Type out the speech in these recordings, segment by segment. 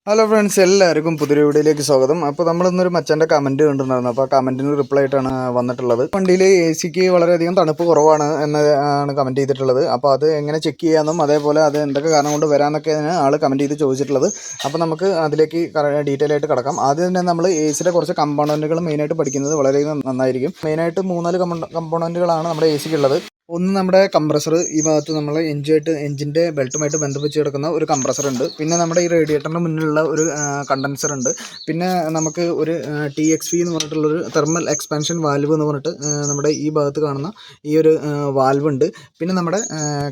Hello friends, എല്ലാവർക്കും പുതിയൊരു വീഡിയോയിലേക്ക് സ്വാഗതം. അപ്പോൾ നമ്മളിന്നൊരു മച്ചാൻ്റെ കമൻറ്റ് കണ്ടിട്ടുണ്ടായിരുന്നു. അപ്പോൾ ആ കമൻറ്റിന് റിപ്ലൈ ആയിട്ടാണ് വന്നിട്ടുള്ളത്. വണ്ടിയിൽ എ സിക്ക് വളരെയധികം തണുപ്പ് കുറവാണ് എന്നാണ് കമൻറ്റ് ചെയ്തിട്ടുള്ളത്. അപ്പോൾ അത് എങ്ങനെ ചെക്ക് ചെയ്യാമെന്നും അതേപോലെ അത് എന്തൊക്കെ കാരണം കൊണ്ട് വരാമെന്നൊക്കെയാണ് ആൾ കമൻറ്റ് ചെയ്ത് ചോദിച്ചിട്ടുള്ളത്. അപ്പോൾ നമുക്ക് അതിലേക്ക് ഡീറ്റെയിൽ ആയിട്ട് കിടക്കാം. ആദ്യം തന്നെ നമ്മൾ എ സിയുടെ കുറച്ച് കമ്പോണൻറ്റുകൾ മെയിനായിട്ട് പഠിക്കുന്നത് വളരെയധികം നന്നായിരിക്കും. മെയിനായിട്ട് 3-4 കമ്പോണൻറ്റുകളാണ് നമ്മുടെ എ സിക്ക് ഉള്ളത്. ഒന്ന് നമ്മുടെ കംപ്രസർ, ഈ ഭാഗത്ത് നമ്മൾ എഞ്ചിൻ്റെ ബെൽറ്റുമായിട്ട് ബന്ധിപ്പിച്ച് കിടക്കുന്ന ഒരു കംപ്രസർ ഉണ്ട്. പിന്നെ നമ്മുടെ ഈ റേഡിയേറ്ററിൻ്റെ മുന്നിലുള്ള ഒരു കണ്ടൻസർ ഉണ്ട്. പിന്നെ നമുക്ക് ഒരു TXV എന്ന് പറഞ്ഞിട്ടുള്ളൊരു തെർമൽ എക്സ്പാൻഷൻ വാൽവ് എന്ന് പറഞ്ഞിട്ട് നമ്മുടെ ഈ ഭാഗത്ത് കാണുന്ന ഈ ഒരു വാൽവ് ഉണ്ട്. പിന്നെ നമ്മുടെ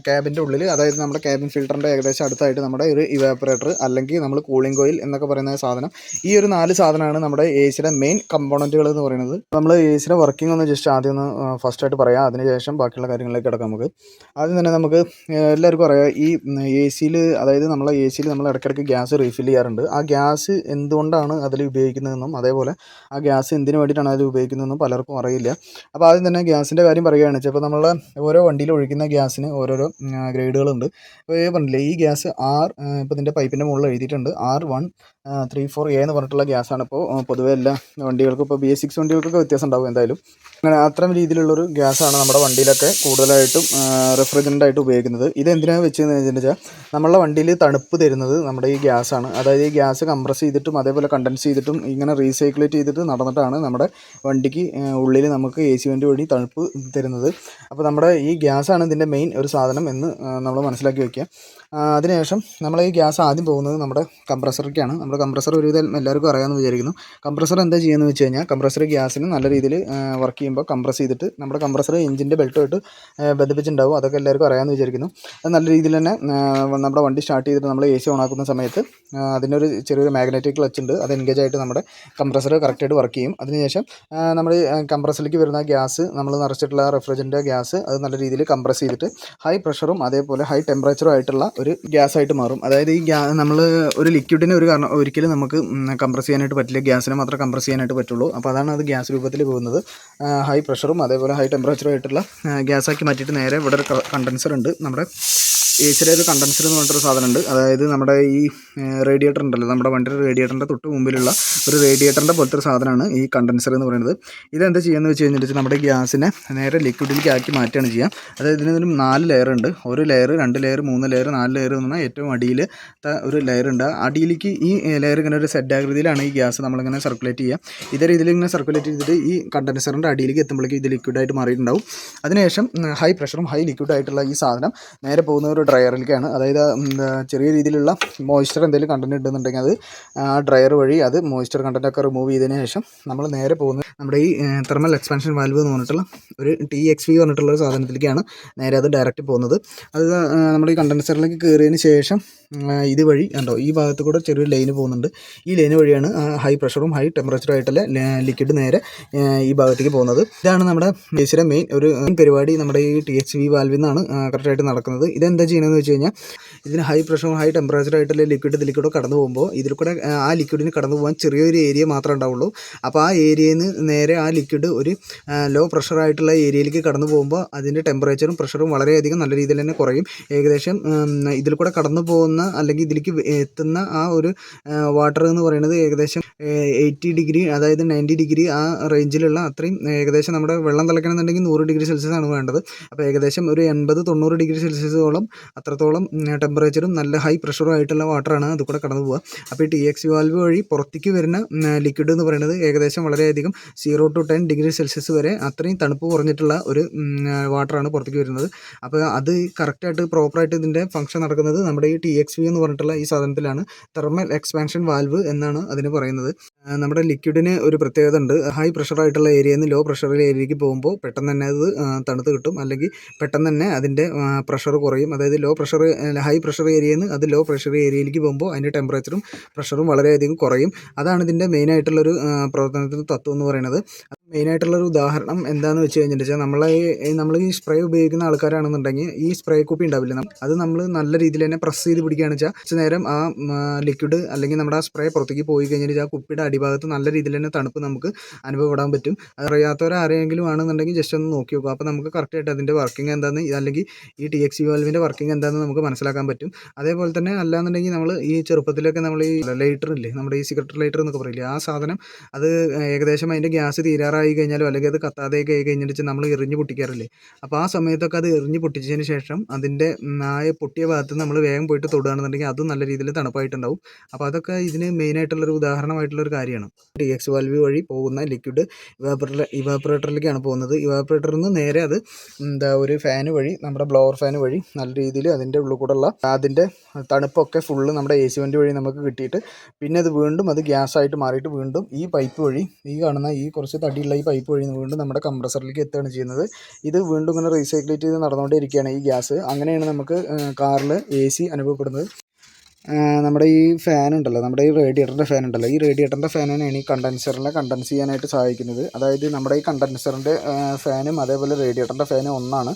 ക്യാബിൻ്റെ ഉള്ളിൽ, അതായത് നമ്മുടെ ക്യാബിൻ ഫിൽറ്ററിൻ്റെ ഏകദേശം അടുത്തായിട്ട് നമ്മുടെ ഒരു ഇവാപ്പറേറ്റർ അല്ലെങ്കിൽ നമ്മൾ കൂളിംഗ് കോയിൽ എന്നൊക്കെ പറയുന്ന സാധനം. ഈ ഒരു 4 സാധനമാണ് നമ്മുടെ എ സിയുടെ മെയിൻ കമ്പോണൻറ്റുകൾ എന്ന് പറയുന്നത്. നമ്മൾ എ സിയുടെ വർക്കിംഗ് ഒന്ന് ജസ്റ്റ് ആദ്യം ഒന്ന് ഫസ്റ്റായിട്ട് പറയാം. അതിനുശേഷം ബാക്കിയുള്ള കാര്യങ്ങളിലേക്ക് കിടക്കാം. നമുക്ക് ആദ്യം തന്നെ നമുക്ക് എല്ലാവർക്കും അറിയാം, ഈ എ സിയിൽ, അതായത് നമ്മളെ എ സിയിൽ നമ്മൾ ഇടയ്ക്കിടയ്ക്ക് ഗ്യാസ് റീഫിൽ ചെയ്യാറുണ്ട്. ആ ഗ്യാസ് എന്തുകൊണ്ടാണ് അതിൽ ഉപയോഗിക്കുന്നതെന്നും അതേപോലെ ആ ഗ്യാസ് എന്തിനു വേണ്ടിയിട്ടാണ് അതിൽ ഉപയോഗിക്കുന്നതെന്നും പലർക്കും അറിയില്ല. അപ്പോൾ ആദ്യം തന്നെ ഗ്യാസിൻ്റെ കാര്യം പറയുകയാണ് വെച്ചാൽ, ഇപ്പോൾ നമ്മളെ ഓരോ വണ്ടിയിൽ ഒഴിക്കുന്ന ഗ്യാസിന് ഓരോരോ ഗ്രേഡുകളുണ്ട്. ഇപ്പോൾ പറഞ്ഞില്ലേ, ഈ ഗ്യാസ് ഇപ്പോൾ ഇതിൻ്റെ പൈപ്പിൻ്റെ മുകളിൽ എഴുതിയിട്ടുണ്ട് R134A എന്ന് പറഞ്ഞിട്ടുള്ള ഗ്യാസാണ്. ഇപ്പോൾ പൊതുവേ എല്ലാ വണ്ടികൾക്കും, ഇപ്പോൾ BS6 വണ്ടികൾക്കൊക്കെ വ്യത്യാസം ഉണ്ടാവും എന്തായാലും. അങ്ങനെ അത്തരം രീതിയിലുള്ളൊരു ഗ്യാസാണ് നമ്മുടെ വണ്ടിയിലൊക്കെ കൂടുതലായിട്ടും റെഫ്രിജറൻ്റായിട്ട് ഉപയോഗിക്കുന്നത്. ഇതെന്തിനാണ് വെച്ചതെന്ന് വെച്ചിട്ടുണ്ടെങ്കിൽ, നമ്മളുടെ വണ്ടിയിൽ തണുപ്പ് തരുന്നത് നമ്മുടെ ഈ ഗ്യാസാണ്. അതായത് ഈ ഗ്യാസ് കംപ്രസ് ചെയ്തിട്ടും അതേപോലെ കണ്ടൻസ് ചെയ്തിട്ടും ഇങ്ങനെ റീസൈക്കിളേറ്റ് ചെയ്തിട്ട് നടന്നിട്ടാണ് നമ്മുടെ വണ്ടിക്ക് ഉള്ളിൽ നമുക്ക് AC വണ്ടി വഴി തണുപ്പ് തരുന്നത്. അപ്പോൾ നമ്മുടെ ഈ ഗ്യാസാണ് ഇതിൻ്റെ മെയിൻ ഒരു സാധനം എന്ന് നമ്മൾ മനസ്സിലാക്കി വയ്ക്കുക. അതിനുശേഷം നമ്മൾ ഈ ഗ്യാസ് ആദ്യം പോകുന്നത് നമ്മുടെ കംപ്രസറിലേക്കാണ്. നമ്മുടെ കംപ്രസർ ഒരുവിധം എല്ലാവർക്കും അറിയാമെന്ന് വിചാരിക്കുന്നു. കംപ്രസർ എന്താ ചെയ്യുന്നത് വെച്ച് കഴിഞ്ഞാൽ, കംപ്രസർ ഗ്യാസിന് നല്ല രീതിയിൽ വർക്ക് ചെയ്യുമ്പോൾ കംപ്രസ് ചെയ്തിട്ട് നമ്മുടെ കംപ്രസർ എഞ്ചിൻ്റെ ബെൽറ്റുമായിട്ട് ബന്ധിപ്പിച്ചിട്ടുണ്ടാവും. അതൊക്കെ എല്ലാവർക്കും അറിയാമെന്ന് വിചാരിക്കുന്നു. അത് നല്ല രീതിയിൽ തന്നെ നമ്മുടെ വണ്ടി സ്റ്റാർട്ട് ചെയ്തിട്ട് നമ്മൾ AC ഓൺ ആക്കുന്ന സമയത്ത് അതിനൊരു ചെറിയൊരു മാഗ്നറ്റിക് ക്ലച്ച് ഉണ്ട്. അത് എൻഗേജ് ആയിട്ട് നമ്മുടെ കംപ്രസർ കറക്റ്റായിട്ട് വർക്ക് ചെയ്യും. അതിനുശേഷം നമ്മൾ കംപ്രസറിലേക്ക് വരുന്ന ഗ്യാസ്, നമ്മൾ നിറച്ചിട്ടുള്ള റെഫ്രിജറൻ്റ് ഗ്യാസ്, അത് നല്ല രീതിയിൽ കംപ്രസ് ചെയ്തിട്ട് ഹൈ പ്രഷറും അതേപോലെ ഹൈ ടെമ്പറേച്ചറും ആയിട്ടുള്ള ഒരു ഗ്യാസായിട്ട് മാറും. അതായത് ഈ നമ്മൾ ഒരു ലിക്വിഡിനെ ഒരിക്കലും നമുക്ക് കംപ്രസ് ചെയ്യാനായിട്ട് പറ്റില്ല. ഗ്യാസിനെ മാത്രമേ കംപ്രസ് ചെയ്യാനായിട്ട് പറ്റുള്ളൂ. അപ്പോൾ അതാണ് അത് ഗ്യാസ് രൂപത്തിൽ പോകുന്നത്. ഹൈ പ്രഷറും അതേപോലെ ഹൈ ടെമ്പറേച്ചറും ആയിട്ടുള്ള ഗ്യാസാക്കി മാറ്റിയിട്ട് നേരെ ഇവിടെ ഒരു കണ്ടൻസർ ഉണ്ട്. നമ്മുടെ ഏസിയുടെ ഒരു കണ്ടൻസർ എന്ന് പറഞ്ഞിട്ടൊരു സാധനമുണ്ട്. അതായത് നമ്മുടെ ഈ റേഡിയേറ്റർ ഉണ്ടല്ലോ, നമ്മുടെ വണ്ടിയുടെ റേഡിയേറ്ററിൻ്റെ തൊട്ട് മുമ്പിലുള്ള ഒരു റേഡിയേറ്ററിൻ്റെ പോലത്തെ ഒരു സാധനമാണ് ഈ കണ്ടൻസർ എന്ന് പറയുന്നത്. ഇതെന്താ ചെയ്യുന്നത് വെച്ച് കഴിഞ്ഞിട്ട്, നമ്മുടെ ഗ്യാസിനെ നേരെ ലിക്വിഡിലേക്ക് ആക്കി മാറ്റുകയാണ് ചെയ്യുക. അതായത് ഇതിനൊരു 4 ലെയർ ഉണ്ട്. ഒരു ലെയർ, 2 ലെയർ, 3 ലെയർ, 4 ലെയർ എന്ന് പറഞ്ഞാൽ ഏറ്റവും അടിയിൽ ഒരു ലെയർ ഉണ്ട്. അടിയിലേക്ക് ഈ ലെയർ ഇങ്ങനെ ഒരു സെറ്റ് ആകൃതിയിലാണ് ഈ ഗ്യാസ് നമ്മളിങ്ങനെ സർക്കുലേറ്റ് ചെയ്യുക. ഇതേ രീതിയിൽ ഇങ്ങനെ സർക്കുലേറ്റ് ചെയ്തിട്ട് ഈ കണ്ടൻസറിൻ്റെ അടിയിലേക്ക് എത്തുമ്പോഴേക്കും ഇത് ലിക്വിഡായിട്ട് മാറിയിട്ടുണ്ടാവും. അതിനുശേഷം ഹൈ പ്രഷറും ഹൈ ലിക്വിഡായിട്ടുള്ള ഈ സാധനം നേരെ പോകുന്ന ഒരു ഡ്രയറിലേക്കാണ്. അതായത് ചെറിയ രീതിയിലുള്ള മോയ്സ്ചർ എന്തെങ്കിലും കണ്ടൻറ്റ് ഉണ്ടെന്നുണ്ടെങ്കിൽ അത് ആ ഡ്രയർ വഴി അത് മോയ്സ്ചർ കണ്ടൻറ്റൊക്കെ റിമൂവ് ചെയ്തതിന് ശേഷം നമ്മൾ നേരെ പോകുന്നത് നമ്മുടെ ഈ തെർമൽ എക്സ്പാൻഷൻ വാൽവ് എന്ന് പറഞ്ഞിട്ടുള്ള ഒരു TXV പറഞ്ഞിട്ടുള്ള ഒരു സാധനത്തിലേക്കാണ് നേരെ അത് ഡയറക്റ്റ് പോകുന്നത്. അത് നമ്മുടെ ഈ കണ്ടൻസറിലേക്ക് കയറിയതിന് ശേഷം ഇതുവഴി കണ്ടോ, ഈ ഭാഗത്ത് കൂടെ ചെറിയൊരു ലൈന് പോകുന്നുണ്ട്. ഈ ലൈന് വഴിയാണ് ഹൈ പ്രഷറും ഹൈ ടെമ്പറേച്ചറും ആയിട്ടുള്ള ലിക്വിഡ് നേരെ ഈ ഭാഗത്തേക്ക് പോകുന്നത്. ഇതാണ് നമ്മുടെ ബേസിലെ മെയിൻ പരിപാടി. നമ്മുടെ ഈ TXV വാൽവിൽ നിന്നാണ് കറക്റ്റായിട്ട് നടക്കുന്നത്. ഇതെന്താ ചെയ്യണമെന്ന് വെച്ച് കഴിഞ്ഞാൽ, ഇതിന് ഹൈ പ്രഷറും ഹൈ ടെമ്പറേച്ചറും ആയിട്ടുള്ള ഇതിലൂടെ കടന്നു പോകുമ്പോൾ ഇതിലൂടെ ആ ലിക്വിഡിന് കടന്നു പോകാൻ ചെറിയൊരു ഏരിയ മാത്രമേ ഉണ്ടാവുള്ളൂ. അപ്പോൾ ആ ഏരിയയിൽ നിന്ന് നേരെ ആ ലിക്വിഡ് ഒരു ലോ പ്രഷറായിട്ടുള്ള ഏരിയയിലേക്ക് കടന്നു പോകുമ്പോൾ അതിൻ്റെ ടെമ്പറേച്ചറും പ്രഷറും വളരെയധികം നല്ല രീതിയിൽ തന്നെ കുറയും. ഏകദേശം ഇതിൽ കൂടെ കടന്നു പോകുന്ന അല്ലെങ്കിൽ ഇതിലേക്ക് എത്തുന്ന ആ ഒരു വാട്ടർ എന്ന് പറയുന്നത് ഏകദേശം 80 ഡിഗ്രി, അതായത് 90 ഡിഗ്രി ആ റേഞ്ചിലുള്ള അത്രയും, ഏകദേശം നമ്മുടെ വെള്ളം തിളയ്ക്കണമെന്നുണ്ടെങ്കിൽ 100 ഡിഗ്രി സെൽഷ്യസ് ആണ് വേണ്ടത്. അപ്പോൾ ഏകദേശം ഒരു 80-90 ഡിഗ്രി സെൽഷ്യസോളം അത്രത്തോളം ടെമ്പറേച്ചറും നല്ല ഹൈ പ്രഷറും ആയിട്ടുള്ള വാട്ടറാണ് അത് കൂടെ കടന്നു പോകുക. അപ്പോൾ ഈ TXV വാൽവ് വഴി പുറത്തേക്ക് വരുന്ന ലിക്വിഡ് എന്ന് പറയുന്നത് ഏകദേശം വളരെയധികം 0 to 10 ഡിഗ്രി സെൽഷ്യസ് വരെ അത്രയും തണുപ്പ് കുറഞ്ഞിട്ടുള്ള ഒരു വാട്ടറാണ് പുറത്തേക്ക് വരുന്നത്. അപ്പോൾ അത് കറക്റ്റായിട്ട് പ്രോപ്പറായിട്ട് ഇതിൻ്റെ ഫംഗ്ഷൻ നടക്കുന്നത് നമ്മുടെ ഈ TXV എന്ന് പറഞ്ഞിട്ടുള്ള ഈ സാധനത്തിലാണ്. തെർമൽ എക്സ്പാൻഷൻ വാൽവ് എന്നാണ് അതിന് പറയുന്നത്. നമ്മുടെ ലിക്വിഡിന് ഒരു പ്രത്യേകത ഉണ്ട്. ഹൈ പ്രഷറായിട്ടുള്ള ഏരിയയിൽ നിന്ന് ലോ പ്രഷർ ഏരിയയിലേക്ക് പോകുമ്പോൾ പെട്ടെന്ന് തന്നെ അത് തണുത്ത് കിട്ടും, അല്ലെങ്കിൽ പെട്ടെന്ന് തന്നെ അതിൻ്റെ പ്രഷർ കുറയും. അതായത് ഹൈ പ്രഷർ ഏരിയയിൽ നിന്ന് അത് ലോ പ്രഷർ ഏരിയയിലേക്ക് പോകുമ്പോൾ അതിൻ്റെ ടെമ്പറേച്ചറും പ്രഷറും വളരെയധികം കുറയും. അതാണ് ഇതിൻ്റെ മെയിനായിട്ടുള്ളൊരു പ്രവർത്തനത്തിൻ്റെ തത്വം എന്ന് പറയുന്നത്. മെയിനായിട്ടുള്ളൊരു ഉദാഹരണം എന്താണെന്ന് വെച്ച് കഴിഞ്ഞിട്ടുണ്ടെച്ചാൽ നമ്മൾ ഈ സ്പ്രേ ഉപയോഗിക്കുന്ന ആൾക്കാരാണെന്നുണ്ടെങ്കിൽ ഈ സ്പ്രേ കുപ്പി ഉണ്ടാവില്ല, അത് നമ്മൾ നല്ല രീതിയിൽ തന്നെ പ്രസ് ചെയ്ത് പിടിക്കുകയാണ് വെച്ചാൽ കുറച്ച് നേരം ആ ലിക്വിഡ് അല്ലെങ്കിൽ നമ്മുടെ ആ സ്പ്രേ പുറത്തേക്ക് പോയി കഴിഞ്ഞിട്ട് ആ കുപ്പിയുടെ അടിഭാഗത്ത് നല്ല രീതിയിൽ തന്നെ തണുപ്പ് നമുക്ക് അനുഭവപ്പെടാൻ പറ്റും. അറിയാത്തവരാരെങ്കിലും ആണെന്നുണ്ടെങ്കിൽ ജസ്റ്റ് ഒന്ന് നോക്കി നോക്കുക. അപ്പോൾ നമുക്ക് കറക്റ്റായിട്ട് അതിൻ്റെ വർക്കിംഗ് എന്താണെന്ന് അല്ലെങ്കിൽ ഈ TXV വാൽവിൻ്റെ വർക്കിംഗ് എന്താണെന്ന് നമുക്ക് മനസ്സിലാക്കാൻ പറ്റും. അതേപോലെ തന്നെ അല്ലാന്നുണ്ടെങ്കിൽ നമ്മൾ ഈ ചെറുപ്പത്തിലൊക്കെ നമ്മൾ ഈ ലൈറ്റർ ഇല്ലേ, നമ്മുടെ ഈ സിഗരറ്റ് ലൈറ്റർ എന്നൊക്കെ പറയില്ലേ, ആ സാധനം അത് ഏകദേശം അതിൻ്റെ ഗ്യാസ് തീരാറായി കഴിഞ്ഞാലോ അല്ലെങ്കിൽ അത് കത്താതെയൊക്കെ ആയി കഴിഞ്ഞിട്ട് നമ്മൾ എറിഞ്ഞ് പൊട്ടിക്കാറില്ലേ. അപ്പോൾ ആ സമയത്തൊക്കെ അത് എറിഞ്ഞ് പൊട്ടിച്ചതിന് ശേഷം അതിൻ്റെ പൊട്ടിയ ഭാഗത്ത് നമ്മൾ വേഗം പോയിട്ട് തൊടുകയാണെന്നുണ്ടെങ്കിൽ അതും നല്ല രീതിയിൽ തണുപ്പായിട്ടുണ്ടാവും. അപ്പോൾ അതൊക്കെ ഇതിന് മെയിനായിട്ടുള്ളൊരു ഉദാഹരണമായിട്ടുള്ളൊരു കാര്യമാണ്. TX വാൽവ് വഴി പോകുന്ന ലിക്വിഡ് ഇവാപ്പറേറ്ററിലേക്കാണ് പോകുന്നത്. ഇവാപ്പറേറ്ററിൽ നിന്ന് നേരെ അത് ഒരു ഫാന് വഴി, നമ്മുടെ ബ്ലോവർ ഫാന് വഴി നല്ല രീതിയിൽ അതിൻ്റെ ഉള്ളിൽ കൂടെയുള്ള അതിൻ്റെ തണുപ്പൊക്കെ ഫുള്ള് നമ്മുടെ AC വണ്ടി വഴി നമുക്ക് കിട്ടിയിട്ട് പിന്നെ അത് വീണ്ടും അത് ഗ്യാസായിട്ട് മാറിയിട്ട് വീണ്ടും ഈ പൈപ്പ് വഴി, ഈ കാണുന്ന ഈ കുറച്ച് തടിയുള്ള ഈ പൈപ്പ് വഴി വീണ്ടും നമ്മുടെ കംപ്രസറിലേക്ക് എത്തുകയാണ് ചെയ്യുന്നത്. ഇത് വീണ്ടും ഇങ്ങനെ റീസൈക്ലേറ്റ് ചെയ്ത് നടന്നുകൊണ്ടേയിരിക്കുകയാണ് ഈ ഗ്യാസ്. അങ്ങനെയാണ് നമുക്ക് കാറിൽ AC അനുഭവപ്പെടുന്നത്. നമ്മുടെ ഈ ഫാൻ ഉണ്ടല്ലോ, നമ്മുടെ ഈ റേഡിയേറ്ററിൻ്റെ ഫാൻ ഉണ്ടല്ലോ, ഈ റേഡിയേറ്ററിൻ്റെ ഫാനാണ് ഈ കണ്ടൻസറിനെ കണ്ടൻസ് ചെയ്യാനായിട്ട് സഹായിക്കുന്നത്. അതായത് നമ്മുടെ ഈ കണ്ടൻസറിൻ്റെ ഫാനും അതേപോലെ റേഡിയേറ്ററിൻ്റെ ഫാനും ഒന്നാണ്.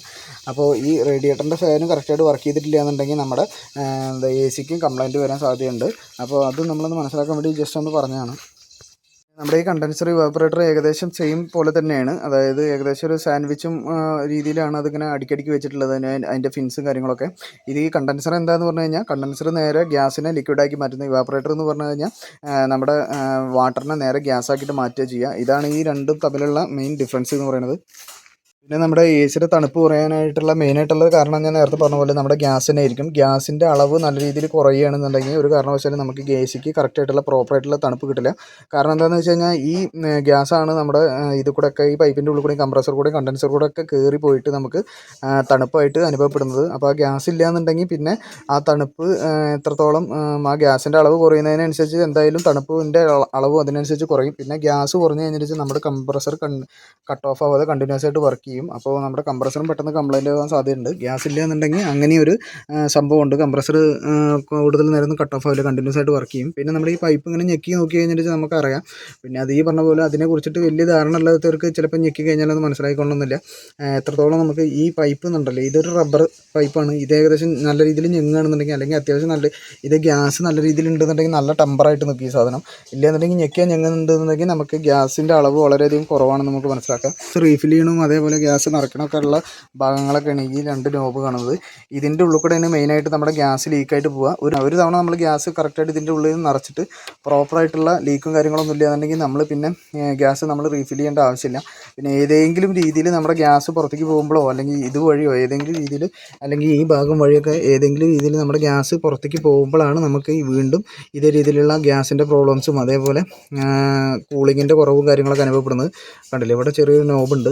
അപ്പോൾ ഈ റേഡിയേറ്ററിൻ്റെ ഫാനും കറക്റ്റായിട്ട് വർക്ക് ചെയ്തിട്ടില്ല എന്നുണ്ടെങ്കിൽ നമ്മുടെ ACക്കും കംപ്ലൈൻറ്റ് വരാൻ സാധ്യതയുണ്ട്. അപ്പോൾ അത് നമ്മളൊന്ന് മനസ്സിലാക്കാൻ വേണ്ടി ജസ്റ്റ് ഒന്ന് പറഞ്ഞതാണ്. നമ്മുടെ ഈ കണ്ടൻസർ ഇവാപ്പറേറ്റർ ഏകദേശം സെയിം പോലെ തന്നെയാണ്. അതായത് ഏകദേശം ഒരു സാൻഡ്വിച്ചും രീതിയിലാണ് അതിങ്ങനെ അടിക്കടിക്ക് വെച്ചിട്ടുള്ളത്, അതിൻ്റെ ഫിൻസും കാര്യങ്ങളൊക്കെ. ഇത് ഈ കണ്ടൻസർ എന്താണെന്ന് പറഞ്ഞു കഴിഞ്ഞാൽ, കണ്ടൻസർ നേരെ ഗ്യാസിനെ ലിക്വിഡാക്കി മാറ്റുന്നത്. ഇവാപ്പറേറ്റർ എന്ന് പറഞ്ഞു കഴിഞ്ഞാൽ നമ്മുടെ വാട്ടറിനെ നേരെ ഗ്യാസാക്കിയിട്ട് മാറ്റുക ചെയ്യുക. ഇതാണ് ഈ രണ്ടും തമ്മിലുള്ള മെയിൻ ഡിഫറൻസ് എന്ന് പറയുന്നത്. പിന്നെ നമ്മുടെ ACയുടെ തണുപ്പ് കുറയാനായിട്ടുള്ള മെയിനായിട്ടുള്ള കാരണം ഞാൻ നേരത്തെ പറഞ്ഞ പോലെ നമ്മുടെ ഗ്യാസിനെ ആയിരിക്കും. ഗ്യാസിൻ്റെ അളവ് നല്ല രീതിയിൽ കുറയുകയാണെന്നുണ്ടെങ്കിൽ ഒരു കാരണവശാലും നമുക്ക് ACക്ക് കറക്റ്റായിട്ടുള്ള പ്രോപ്പറായിട്ടുള്ള തണുപ്പ് കിട്ടില്ല. കാരണം എന്താണെന്ന് വെച്ച് കഴിഞ്ഞാൽ ഈ ഗ്യാസാണ് നമ്മുടെ ഇത് കൂടെയൊക്കെ ഈ പൈപ്പിൻ്റെ ഉള്ളിൽ കൂടെയും കംപ്രസർ കൂടെയും കണ്ടൻസർ കൂടെ ഒക്കെ കയറി പോയിട്ട് നമുക്ക് തണുപ്പായിട്ട് അനുഭവപ്പെടുന്നത്. അപ്പോൾ ആ ഗ്യാസ് ഇല്ല എന്നുണ്ടെങ്കിൽ പിന്നെ ആ തണുപ്പ് എത്രത്തോളം ആ ഗ്യാസിൻ്റെ അളവ് കുറയുന്നതിനനുസരിച്ച് എന്തായാലും തണുപ്പിൻ്റെ അളവും അതിനനുസരിച്ച് കുറയും. പിന്നെ ഗ്യാസ് കുറഞ്ഞ് കഴിഞ്ഞിട്ട് നമ്മുടെ കംപ്രസർ കട്ട് ഓഫ് ആവാതെ കണ്ടിന്യൂസ് ആയിട്ട് വർക്ക് ചെയ്യും. അപ്പോൾ നമ്മുടെ കംപ്രസറും പെട്ടെന്ന് കംപ്ലൈൻറ്റ് ആവാൻ സാധ്യതയുണ്ട്. ഗ്യാസ് ഇല്ല എന്നുണ്ടെങ്കിൽ അങ്ങനെയൊരു സംഭവമുണ്ട്. കംപ്രസർ കൂടുതൽ നേരം കട്ട് ഓഫ് ആവില്ല, കണ്ടിന്യൂസ് ആയിട്ട് വർക്ക് ചെയ്യും. പിന്നെ നമ്മുടെ ഈ പൈപ്പ് ഇങ്ങനെ ഞെക്കി നോക്കി കഴിഞ്ഞിട്ട് നമുക്കറിയാം. പിന്നെ അത് ഈ പറഞ്ഞ പോലെ അതിനെക്കുറിച്ചിട്ട് വലിയ ധാരണ ഉള്ളവർക്ക് ചിലപ്പോൾ ഞെക്കി കഴിഞ്ഞാൽ അത് മനസ്സിലായിക്കൊള്ളുന്നില്ല എത്രത്തോളം നമുക്ക് ഈ പൈപ്പ് എന്നുണ്ടല്ലോ, ഇതൊരു റബ്ബർ പൈപ്പാണ്. ഇത് ഏകദേശം നല്ല രീതിയിൽ ഞെങ്ങുകയാണെന്നുണ്ടെങ്കിൽ അല്ലെങ്കിൽ അത്യാവശ്യം ഇത് ഗ്യാസ് നല്ല രീതിയിൽ ഉണ്ടെന്നുണ്ടെങ്കിൽ നല്ല ടെമ്പറായിട്ട് നിൽക്കും ഈ സാധനം. ഇല്ലയെന്നുണ്ടെങ്കിൽ ഞെക്കിയാൽ ഞെങ്ങുന്നുണ്ടെന്നുണ്ടെങ്കിൽ നമുക്ക് ഗ്യാസിൻ്റെ അളവ് വളരെയധികം കുറവാണെന്ന് നമുക്ക് മനസ്സിലാക്കാം. റീഫിൽ ചെയ്യണം അതേപോലെ ഗ്യാസ് നിറയ്ക്കണമൊക്കെ ഉള്ള ഭാഗങ്ങളൊക്കെയാണ് ഈ രണ്ട് നോബ് കാണുന്നത്. ഇതിൻ്റെ ഉള്ളിൽ കൂടെ തന്നെ മെയിനായിട്ട് നമ്മുടെ ഗ്യാസ് ലീക്കായിട്ട് പോവുക. ഒരു തവണ നമ്മൾ ഗ്യാസ് കറക്റ്റായിട്ട് ഇതിൻ്റെ ഉള്ളിൽ നിന്ന് നിറച്ചിട്ട് പ്രോപ്പറായിട്ടുള്ള ലീക്കും കാര്യങ്ങളൊന്നും ഇല്ലാന്നുണ്ടെങ്കിൽ നമ്മൾ പിന്നെ ഗ്യാസ് നമ്മൾ റീഫിൽ ചെയ്യേണ്ട ആവശ്യമില്ല. പിന്നെ ഏതെങ്കിലും രീതിയിൽ നമ്മുടെ ഗ്യാസ് പുറത്തേക്ക് പോകുമ്പോഴോ അല്ലെങ്കിൽ ഇതുവഴിയോ ഏതെങ്കിലും രീതിയിൽ അല്ലെങ്കിൽ ഈ ഭാഗം വഴിയൊക്കെ ഏതെങ്കിലും രീതിയിൽ നമ്മുടെ ഗ്യാസ് പുറത്തേക്ക് പോകുമ്പോഴാണ് നമുക്ക് ഈ വീണ്ടും ഇതേ രീതിയിലുള്ള ഗ്യാസിൻ്റെ പ്രോബ്ലംസും അതേപോലെ കൂളിങ്ങിൻ്റെ കുറവും കാര്യങ്ങളൊക്കെ അനുഭവപ്പെടുന്നത്. കണ്ടില്ലേ, ഇവിടെ ചെറിയൊരു നോബുണ്ട്,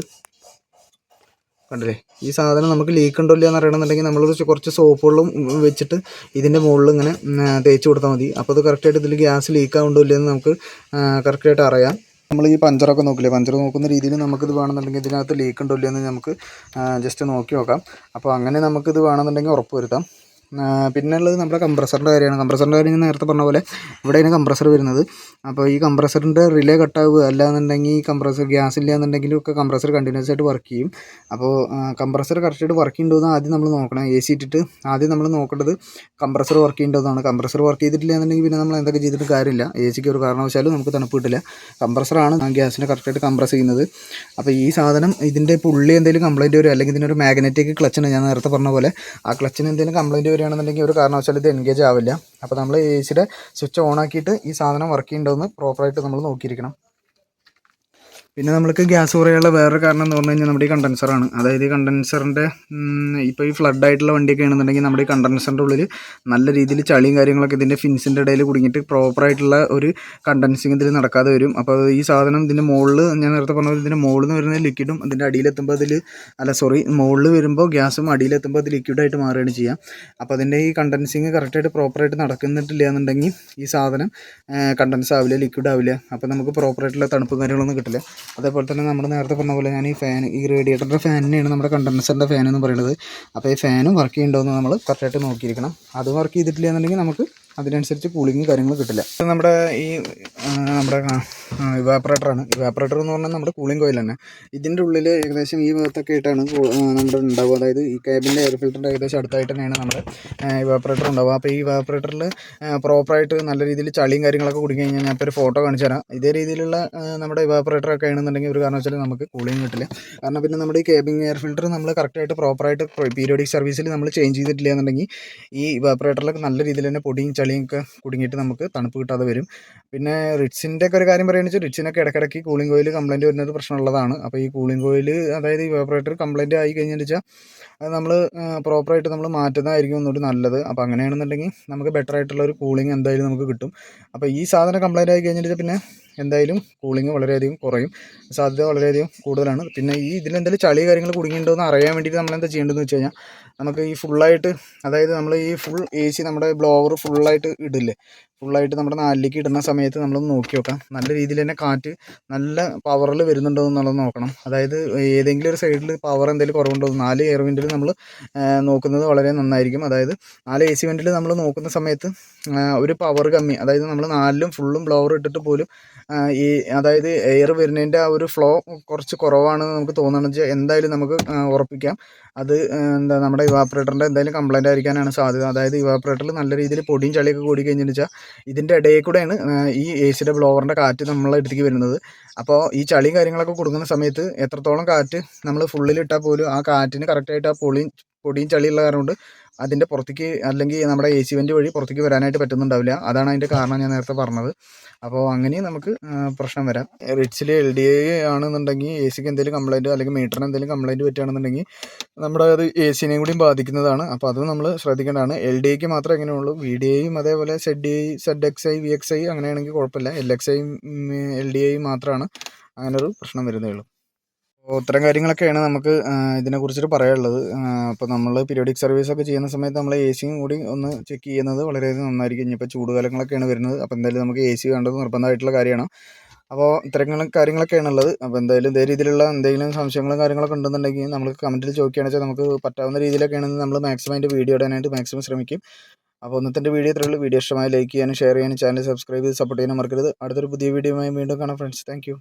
കണ്ടില്ലേ. ഈ സാധനം നമുക്ക് ലീക്ക് ഉണ്ടോ ഇല്ല എന്ന് അറിയണമെന്നുണ്ടെങ്കിൽ നമ്മൾ കുറച്ച് സോപ്പ് വെള്ളം വെച്ചിട്ട് ഇതിൻ്റെ മുകളിൽ ഇങ്ങനെ തേച്ച് കൊടുത്താൽ മതി. അപ്പോൾ അത് കറക്റ്റായിട്ട് ഇതിൽ ഗ്യാസ് ലീക്ക് ആവുന്നുണ്ടോ ഇല്ലയെന്ന് നമുക്ക് കറക്റ്റായിട്ട് അറിയാം. നമ്മൾ ഈ പഞ്ചറൊക്കെ നോക്കില്ലേ, പഞ്ചർ നോക്കുന്ന രീതിയിൽ നമുക്കിത് വേണമെന്നുണ്ടെങ്കിൽ ഇതിനകത്ത് ലീക്ക് ഉണ്ടോ ഇല്ലയെന്ന് നമുക്ക് ജസ്റ്റ് നോക്കി നോക്കാം. അപ്പോൾ അങ്ങനെ നമുക്കിത് വേണമെന്നുണ്ടെങ്കിൽ ഉറപ്പ് വരുത്താം. പിന്നെ ഉള്ളത് നമ്മുടെ കംപ്രസറിൻ്റെ കാര്യമാണ്. കംപ്രസറിൻ്റെ കാര്യം ഞാൻ നേരത്തെ പറഞ്ഞ പോലെ ഇവിടെയാണ് കംപ്രസർ വരുന്നത്. അപ്പോൾ ഈ കംപ്രസറിൻ്റെ റിലേ കട്ടാവുക അല്ലാന്നുണ്ടെങ്കിൽ ഈ കംപ്രസർ ഗ്യാസ് ഇല്ല എന്നുണ്ടെങ്കിലും ഒക്കെ കംപ്രസർ കണ്ടിന്യൂസ് ആയിട്ട് വർക്ക് ചെയ്യും. അപ്പോൾ കംപ്രസർ കറക്റ്റായിട്ട് വർക്ക് ചെയ്യുന്നുണ്ടോ എന്ന് ആദ്യം നമ്മൾ നോക്കണം. AC ഇട്ടിട്ട് ആദ്യം നമ്മൾ നോക്കേണ്ടത് കംപ്രസർ വർക്ക് ചെയ്യുന്നുണ്ടോയെന്നാണ്. കംപ്രസർ വർക്ക് ചെയ്തിട്ടില്ല എന്നുണ്ടെങ്കിൽ പിന്നെ നമ്മൾ എന്തൊക്കെ ചെയ്തിട്ട് കാര്യമില്ല. ACക്ക് ഒരു കാരണവശാലും നമുക്ക് തണുപ്പ് കിട്ടില്ല. കംപ്രസറാണ് ഗ്യാസിനെ കറക്റ്റായിട്ട് കംപ്രസ് ചെയ്യുന്നത്. അപ്പോൾ ഈ സാധനം ഇതിൻ്റെ പുള്ളി എന്തെങ്കിലും കംപ്ലൈൻറ്റ് വരും അല്ലെങ്കിൽ ഇതിനൊരു മാഗ്നറ്റിക് ക്ലച്ചാണ് ഞാൻ നേരത്തെ പറഞ്ഞ പോലെ. ആ ക്ലച്ചിന് എന്തെങ്കിലും കംപ്ലൈൻറ്റ് വരികയാണെന്നുണ്ടെങ്കിൽ ഒരു കാരണവശാലും ഇത് എൻഗേജ് ആവില്ല. അപ്പോൾ നമ്മൾ ACയുടെ സ്വിച്ച് ഓൺ ആക്കിയിട്ട് ഈ സാധനം വർക്ക് ചെയ്യുന്നുണ്ടോ എന്ന് പ്രോപ്പറായിട്ട് നമ്മൾ നോക്കിയിരിക്കണം. പിന്നെ നമ്മൾക്ക് ഗ്യാസ് കുറയാനുള്ള വേറൊരു കാരണം എന്ന് പറഞ്ഞു കഴിഞ്ഞാൽ നമ്മുടെ ഈ കണ്ടൻസറാണ്. അതായത് ഈ കണ്ടൻസറിൻ്റെ ഇപ്പോൾ ഈ ഫ്ലഡ് ആയിട്ടുള്ള വണ്ടിയൊക്കെ ആണെന്നുണ്ടെങ്കിൽ നമ്മുടെ ഈ കണ്ടൻസറിൻ്റെ ഉള്ളിൽ നല്ല രീതിയിൽ ചളിയും കാര്യങ്ങളൊക്കെ ഇതിൻ്റെ ഫിൻസിൻ്റെ ഇടയിൽ കുടുങ്ങിയിട്ട് പ്രോപ്പറായിട്ടുള്ള ഒരു കണ്ടൻസിങ് ഇതിൽ നടക്കാതെ വരും. അപ്പോൾ ഈ സാധനം ഇതിൻ്റെ മുകളിൽ ഞാൻ നേരത്തെ പറഞ്ഞ പോലെ ഇതിൻ്റെ മുകളിൽ നിന്ന് വരുന്ന ലിക്വിഡും അതിൻ്റെ അടിയിലെത്തുമ്പോൾ മുകളിൽ വരുമ്പോൾ ഗ്യാസും അടിയിലെത്തുമ്പോൾ അത് ലിക്വിഡായിട്ട് മാറുകയാണ് ചെയ്യുക. അപ്പോൾ അതിൻ്റെ ഈ കണ്ടൻസിങ് കറക്റ്റായിട്ട് പ്രോപ്പറായിട്ട് നടക്കുന്നിട്ടില്ല എന്നുണ്ടെങ്കിൽ ഈ സാധനം കണ്ടൻസ് ആവില്ല, ലിക്വിഡ് ആവില്ല. അപ്പോൾ നമുക്ക് പ്രോപ്പറായിട്ടുള്ള തണുപ്പും കാര്യങ്ങളൊന്നും കിട്ടില്ല. അതേപോലെ തന്നെ നമ്മൾ നേരത്തെ പറഞ്ഞ പോലെ ഞാൻ ഈ റേഡിയേറ്ററിൻ്റെ ഫാനിനെയാണ് നമ്മുടെ കണ്ടൻസറിൻ്റെ ഫാൻ എന്ന് പറയുന്നത്. അപ്പോൾ ഈ ഫാനും വർക്ക് ചെയ്യുന്നുണ്ടോ എന്ന് നമ്മൾ കറക്റ്റായിട്ട് നോക്കിയിരിക്കണം. അത് വർക്ക് ചെയ്തിട്ടില്ല എന്നുണ്ടെങ്കിൽ നമുക്ക് അതിനനുസരിച്ച് കൂളിങ്ങും കാര്യങ്ങളും കിട്ടില്ല. നമ്മുടെ ഇവാപ്പറേറ്ററാണ്. ഇവാപ്പറേറ്റർ എന്ന് പറഞ്ഞാൽ നമ്മുടെ കൂളിംഗ് കോയിൽ തന്നെ. ഇതിൻ്റെ ഉള്ളിൽ ഏകദേശം ഈ ഭാഗത്തൊക്കെ ആയിട്ടാണ് നമ്മുടെ ഉണ്ടാവുക. അതായത് ഈ ക്യാബിൻ്റെ എയർ ഫിൽറ്ററിൻ്റെ ഏകദേശം അടുത്തായിട്ട് തന്നെയാണ് നമ്മുടെ ഇവാപ്പറേറ്റർ ഉണ്ടാവുക. അപ്പോൾ ഈ ഇവാപ്പറേറ്ററിൽ പ്രോപ്പറായിട്ട് നല്ല രീതിയിൽ ചളിയും കാര്യങ്ങളൊക്കെ കുടുങ്ങി കഴിഞ്ഞാൽ ഞാൻ ഇപ്പോൾ ഒരു ഫോട്ടോ കാണിച്ചു തരാം. ഇതേ രീതിയിലുള്ള നമ്മുടെ ഇവാപ്പറേറ്ററൊക്കെ ആണെന്നുണ്ടെങ്കിൽ ഒരു കാരണവശാലും നമുക്ക് കൂളിംഗ് കിട്ടില്ല. കാരണം പിന്നെ നമ്മുടെ ഈ ക്യാബിൻ എയർ ഫിൽറ്റർ നമ്മൾ കറക്റ്റായിട്ട് പ്രോപ്പറായിട്ട് പീരിയോഡിക് സർവീസിൽ നമ്മൾ ചേഞ്ച് ചെയ്തിട്ടില്ല എന്നുണ്ടെങ്കിൽ ഈ ഇവാപ്പറേറ്ററിലൊക്കെ നല്ല രീതിയിൽ തന്നെ പൊടിയും ചളിയും ഒക്കെ കുടുങ്ങിയിട്ട് നമുക്ക് തണുപ്പ് കിട്ടാതെ വരും. പിന്നെ റിറ്റ്സിൻ്റെ ഒക്കെ ഒരു കാര്യം പറയുകയാണെന്ന് വെച്ചാൽ റിറ്റ്സിനൊക്കെ ഇടയ്ക്കിടയ്ക്ക് കൂളിംഗ് കോയിൽ കംപ്ലയിൻറ്റ് വരുന്നൊരു പ്രശ്നമുള്ളതാണ്. അപ്പോൾ ഈ കൂളിംഗ് കോയിൽ അതായത് ഇവാപ്പറേറ്റർ കംപ്ലയിൻറ്റ് ആയി കഴിഞ്ഞാൽ വെച്ചാൽ അത് നമ്മൾ പ്രോപ്പറായിട്ട് നമ്മൾ മാറ്റുന്നതായിരിക്കും ഒന്നുകൂടി നല്ലത്. അപ്പോൾ അങ്ങനെയാണെന്നുണ്ടെങ്കിൽ നമുക്ക് ബെറ്റർ ആയിട്ടുള്ള ഒരു കൂളിംഗ് എന്തായാലും നമുക്ക് കിട്ടും. അപ്പോൾ ഈ സാധനം കംപ്ലയിൻറ്റ് ആയി കഴിഞ്ഞാൽ പിന്നെ എന്തായാലും കൂളിംഗ് വളരെയധികം കുറയും, സാധ്യത വളരെയധികം കൂടുതലാണ്. പിന്നെ ഈ ഇതിലെന്തെങ്കിലും ചളി കാര്യങ്ങൾ കുടുങ്ങിയിട്ടുണ്ടോ എന്ന് അറിയാൻ വേണ്ടിയിട്ട് നമ്മളെന്താ ചെയ്യേണ്ടതെന്ന് വെച്ച് കഴിഞ്ഞാൽ നമുക്ക് ഈ ഫുള്ളായിട്ട്, അതായത് നമ്മൾ ഈ ഫുൾ AC നമ്മുടെ ബ്ലോവർ ഫുള്ളായിട്ട് ഇടില്ലേ, ഫുള്ളായിട്ട് നമ്മുടെ നാലിലേക്ക് ഇടുന്ന സമയത്ത് നമ്മളൊന്ന് നോക്കി നോക്കാം. നല്ല രീതിയിൽ തന്നെ കാറ്റ് നല്ല പവറിൽ വരുന്നുണ്ടോ എന്നുള്ളത് നോക്കണം. അതായത് ഏതെങ്കിലും ഒരു സൈഡിൽ പവർ എന്തെങ്കിലും കുറവുണ്ടോ, 4 എയർ വെൻറ്റിൽ നമ്മൾ നോക്കുന്നത് വളരെ നന്നായിരിക്കും. അതായത് 4 AC വെൻറ്റിൽ നമ്മൾ നോക്കുന്ന സമയത്ത് ഒരു പവർ കമ്മി, അതായത് നമ്മൾ 4ലും ഫുള്ളും ബ്ലോവർ ഇട്ടിട്ട് പോലും ഈ അതായത് എയർ വരുന്നതിൻ്റെ ആ ഒരു ഫ്ലോ കുറച്ച് കുറവാണെന്ന് നമുക്ക് തോന്നുകയാണെന്ന് വെച്ചാൽ എന്തായാലും നമുക്ക് ഉറപ്പിക്കാം അത് എന്താ നമ്മുടെ ഇവാപ്പറേറ്ററിൻ്റെ എന്തായാലും കംപ്ലയിൻ്റ് ആയിരിക്കാനാണ് സാധ്യത. അതായത് ഇവാപ്പറേറ്ററിൽ നല്ല രീതിയിൽ പൊടിയും ചളിയൊക്കെ കൂടി കഴിഞ്ഞെന്ന് വെച്ചാൽ ഇതിൻ്റെ ഇടയിൽ കൂടെയാണ് ഈ AC ബ്ലോവറിൻ്റെ കാറ്റ് നമ്മളെ അടുത്തേക്ക് വരുന്നത്. അപ്പോൾ ഈ ചളിയും കാര്യങ്ങളൊക്കെ കൊടുക്കുന്ന സമയത്ത് എത്രത്തോളം കാറ്റ് നമ്മൾ ഫുള്ളിലിട്ടാൽ പോലും ആ കാറ്റിന് കറക്റ്റായിട്ട് ആ പൊടിയും ചളിയുള്ള കാരണം കൊണ്ട് അതിൻ്റെ പുറത്തേക്ക്, അല്ലെങ്കിൽ നമ്മുടെ AC വെൻ്റ് വഴി പുറത്തേക്ക് വരാനായിട്ട് പറ്റുന്നുണ്ടാവില്ല. അതാണ് അതിൻ്റെ കാരണം ഞാൻ നേരത്തെ പറഞ്ഞത്. അപ്പോൾ അങ്ങനെയും നമുക്ക് പ്രശ്നം വരാം. റിറ്റ്സിൽ LDA ആണെന്നുണ്ടെങ്കിൽ ACക്ക് എന്തെങ്കിലും കംപ്ലയിൻറ്റ് അല്ലെങ്കിൽ മീറ്ററിന് എന്തെങ്കിലും കംപ്ലയിൻറ്റ് പറ്റുകയാണെന്നുണ്ടെങ്കിൽ നമ്മുടെ അത് ACനെയും കൂടിയും ബാധിക്കുന്നതാണ്. അപ്പോൾ അത് നമ്മൾ ശ്രദ്ധിക്കേണ്ടതാണ്. LDAക്ക് മാത്രമേ എങ്ങനെയുള്ളൂ, VDAയും അതേപോലെ ZDI, ZXI, VXI അങ്ങനെയാണെങ്കിൽ കുഴപ്പമില്ല. LXIയും LDAയും മാത്രമാണ് അങ്ങനൊരു പ്രശ്നം വരുന്നേ ഉള്ളൂ. അപ്പോൾ ഇത്തരം കാര്യങ്ങളൊക്കെയാണ് നമുക്ക് ഇതിനെക്കുറിച്ചിട്ട് പറയാനുള്ളത്. അപ്പോൾ നമ്മൾ പീരിയോഡിക് സർവീസൊക്കെ ചെയ്യുന്ന സമയത്ത് നമ്മൾ ACയും കൂടി ഒന്ന് ചെക്ക് ചെയ്യുന്നത് വളരെയധികം നന്നായിരിക്കും. ഇനിയിപ്പോൾ ചൂടുകാലങ്ങളൊക്കെയാണ് വരുന്നത്, അപ്പോൾ എന്തായാലും നമുക്ക് AC വേണ്ടത് നിർബന്ധമായിട്ടുള്ള കാര്യമാണ്. അപ്പോൾ ഇത്തരം കാര്യങ്ങളൊക്കെയാണ് ഉള്ളത്. അപ്പോൾ എന്തായാലും ഇതേ രീതിയിലുള്ള എന്തെങ്കിലും സംശയങ്ങളും കാര്യങ്ങളൊക്കെ ഉണ്ടെന്നുണ്ടെങ്കിൽ നമുക്ക് കമൻറ്റിൽ ചോദിക്കുകയാണെന്ന് വെച്ചാൽ നമുക്ക് പറ്റാവുന്ന രീതിയിലൊക്കെ ആണെങ്കിൽ നമ്മൾ മാക്സിമം അതിൻ്റെ വീഡിയോ ഇടാനായിട്ട് മാക്സിമം ശ്രമിക്കും. അപ്പോൾ ഇന്നത്തെ വീഡിയോ ഇത്രയുള്ളൂ. വീഡിയോ ഇഷ്ടമായി ലൈക്ക് ചെയ്യാനും ഷെയർ ചെയ്യാനും ചാനൽ സബ്സ്ക്രൈബ് ചെയ്ത് സപ്പോർട്ട് ചെയ്യാനും മറക്കരുത്. അടുത്തൊരു പുതിയ വീഡിയോയുമായി വീണ്ടും കാണാം ഫ്രണ്ട്സ്. താങ്ക്